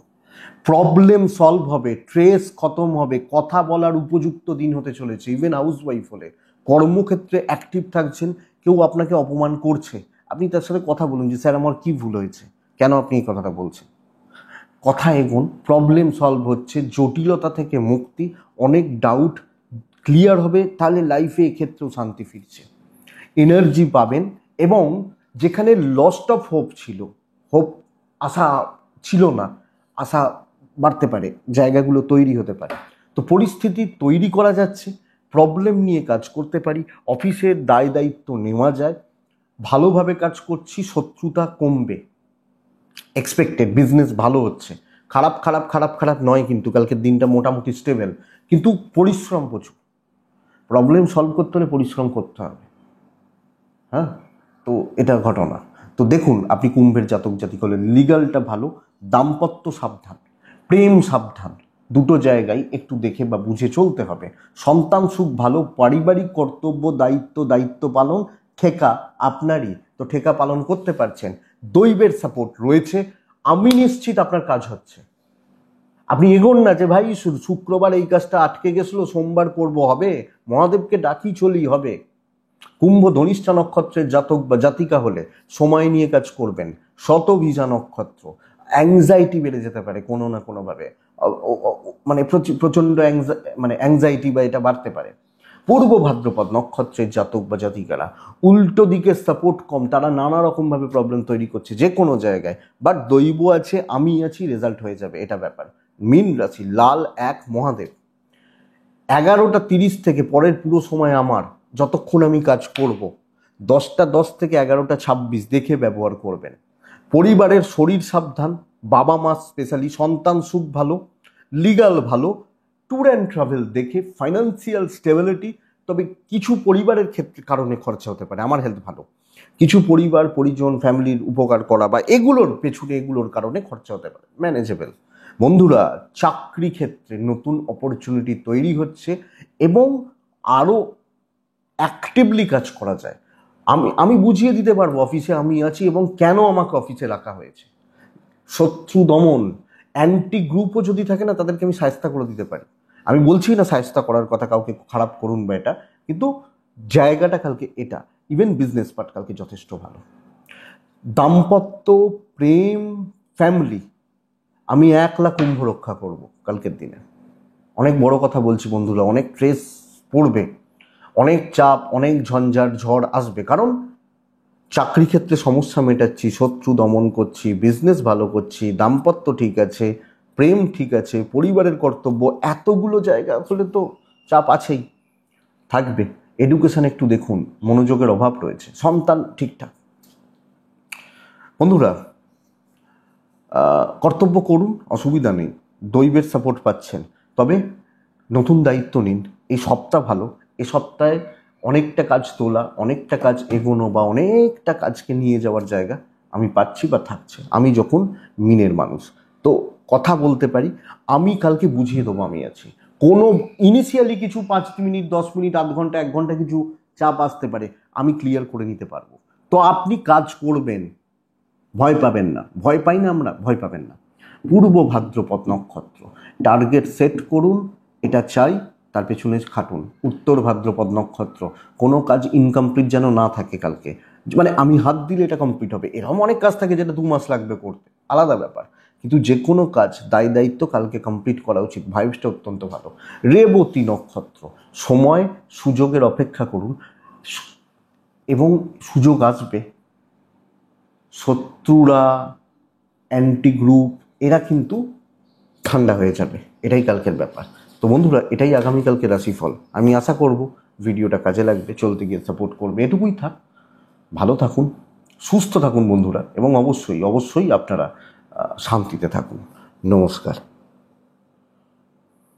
প্রবলেম সলভ হবে, ট্রেস খতম হবে, কথা বলার উপযুক্ত দিন হতে চলেছে। ইভেন হাউস ওয়াইফ হলে কর্মক্ষেত্রে অ্যাক্টিভ থাকছেন, কেউ আপনাকে অপমান করছে, আপনি তার সাথে কথা বলুন যে স্যার আমার কি ভুল হয়েছে, কেন আপনি এই কথাটা বলছেন। কথা এগোন, প্রবলেম সলভ হচ্ছে, জটিলতা থেকে মুক্তি, অনেক ডাউট ক্লিয়ার হবে, তাহলে লাইফে এক্ষেত্রেও শান্তি ফিরছে, এনার্জি পাবেন। এবং যেখানে লস্ট অফ হোপ ছিল, হোপ আশা ছিল না, আশা বাড়তে পারে, জায়গাগুলো তৈরি হতে পারে। তো পরিস্থিতি তৈরি করা যাচ্ছে, প্রবলেম নিয়ে কাজ করতে পারি, অফিসের দায় দায়িত্ব নেওয়া যায়, ভালোভাবে কাজ করছি, শত্রুতা কমবে, এক্সপেক্টেড বিজনেস ভালো হচ্ছে, খারাপ খারাপ খারাপ খারাপ নয়, কিন্তু কালকের দিনটা মোটামুটি স্টেবল, কিন্তু পরিশ্রম প্রচুর, প্রবলেম সলভ করতে হলে পরিশ্রম করতে হবে। হ্যাঁ, তো এটা ঘটনা। তো দেখুন, আপনি কুম্ভের জাতক জাতিক হলে লিগালটা ভালো, দাম্পত্য সাবধান, প্রেম সাবধান, দুটো জায়গায় একটু দেখে বা বুঝে চলতে হবে। সন্তান সুখ ভালো, পারিবারিক কর্তব্য দায়িত্ব পালন, ঠেকা আপনারই, তো ঠেকা পালন করতে পারছেন, দৈবের সাপোর্ট রয়েছে, আমি নিশ্চিত আপনার কাজ হচ্ছে। আপনি এগোন না যে ভাই শুক্রবার এই কাজটা আটকে গেছিল, সোমবার করব, হবে, মহাদেবকে ডাকি চলি হবে। কুম্ভ ধনিষ্ঠা নক্ষত্রের জাতক বা জাতিকা হলে সময় নিয়ে কাজ করবেন, শতভিজা নক্ষত্র, অ্যাংজাইটি বেড়ে যেতে পারে কোনো না কোনোভাবে, মানে প্রচণ্ড অ্যাংজাইটি বা এটা বাড়তে পারে। পূর্ব ভাদ্রপদ নক্ষত্রের জাতক বা জাতিকারা উল্টো দিকে সাপোর্ট কম, তারা নানা রকমভাবে প্রবলেম তৈরি করছে যে কোনো জায়গায়, বাট দৈব আছে, আমি আছি, রেজাল্ট হয়ে যাবে, এটা ব্যাপার। মীন রাশি, লাল 1 মহাদেব, 11টা 30 থেকে পরের পুরো সময় আমার, যতক্ষণ আমি কাজ করব, 10টা 10 থেকে 11টা 26 দেখে ব্যবহার করবেন। পরিবারের শরীর সাবধান, বাবা মা স্পেশালি, সন্তান সুখ ভালো, লিগাল ভালো, ট্যুর অ্যান্ড ট্রাভেল দেখে, ফাইন্যান্সিয়াল স্টেবিলিটি। তবে কিছু পরিবারের ক্ষেত্রে কারণে খরচা হতে পারে, আমার হেলথ ভালো, কিছু পরিবার পরিজন ফ্যামিলির উপকার করা বা এগুলোর পেছনে এগুলোর কারণে খরচা হতে পারে, ম্যানেজেবল। বন্ধুরা, চাকরি ক্ষেত্রে নতুন অপরচুনিটি তৈরি হচ্ছে এবং আরও অ্যাক্টিভলি কাজ করা যায়। আমি বুঝিয়ে দিতে পারবো অফিসে আমি আছি এবং কেন আমাকে অফিসে রাখা হয়েছে। শত্রু দমন, অ্যান্টি গ্রুপও যদি থাকে না, তাদেরকে আমি সায়স্তা করে দিতে পারি। আমি বলছি না সায়স্তা করার কথা, কাউকে খারাপ করুন বা এটা, কিন্তু জায়গাটা কালকে এটা। ইভেন বিজনেস পার্ট কালকে যথেষ্ট ভালো। দাম্পত্য, প্রেম, ফ্যামিলি, আমি 1 লাখ কুম্ভ রক্ষা করব কালকের দিনে। অনেক বড় কথা বলছি বন্ধুরা, অনেক ট্রেস পড়বে, অনেক চাপ, অনেক ঝঞ্ঝাট ঝড় আসবে, কারণ চাকরি ক্ষেত্রে সমস্যা মেটাচ্ছি, শত্রু দমন করছি, বিজনেস ভালো করছি, দাম্পত্য ঠিক আছে, প্রেম ঠিক আছে, পরিবারের কর্তব্য, এতগুলো জায়গা আসলে তো চাপ আছেই, থাকবে। এডুকেশন একটু দেখুন, মনোযোগের অভাব রয়েছে, সন্তান ঠিকঠাক। বন্ধুরা, কর্তব্য করুন, অসুবিধা নেই, দৈবের সাপোর্ট পাচ্ছেন, তবে নতুন দায়িত্ব নিন। এই সপ্তাহ ভালো, এই সপ্তাহে অনেকটা কাজ তোলা, অনেকটা কাজ এগোনো বা অনেকটা কাজকে নিয়ে যাওয়ার জায়গা আমি পাচ্ছি বা থাকছে। আমি যখন মিনের মানুষ, তো কথা বলতে পারি, আমি কালকে বুঝিয়ে দেবো আমি আছি। কোনো ইনিশিয়ালি কিছু 5 মিনিট 10 মিনিট, আধ ঘন্টা 1 ঘন্টা কিছু চাপ আসতে পারে, আমি ক্লিয়ার করে নিতে পারবো। তো আপনি কাজ করবেন, ভয় পাবেন না, ভয় পাই না আমরা, ভয় পাবেন না। পূর্ব ভাদ্রপদ নক্ষত্র, টার্গেট সেট করুন, এটা চাই, তার পেছনে খাটুন। উত্তর ভাদ্রপদ নক্ষত্র, কোনো কাজ ইনকমপ্লিট যেন না থাকে কালকে, মানে আমি হাত দিলে এটা কমপ্লিট হবে, এরকম অনেক কাজ থাকে যেটা 2 মাস লাগবে করতে, আলাদা ব্যাপার, কিন্তু যে কোনো কাজ দায়িত্ব কালকে কমপ্লিট করা উচিত, ভাইবসটা অত্যন্ত ভালো। রেবতী নক্ষত্র, সময় সুযোগের অপেক্ষা করুন এবং সুযোগ আসবে। শত্রুরা, অ্যান্টি গ্রুপ, এরা কিন্তু ঠান্ডা হয়ে যাবে, এটাই কালকের ব্যাপার। তো বন্ধুরা, এটাই আগামীকালকে রাশিফল। আমি আশা করব ভিডিওটা কাজে লাগবে, চলতে গিয়ে সাপোর্ট করবে, এটুকুই থাক। ভালো থাকুন, সুস্থ থাকুন বন্ধুরা, এবং অবশ্যই অবশ্যই আপনারা শান্তিতে থাকুন। নমস্কার।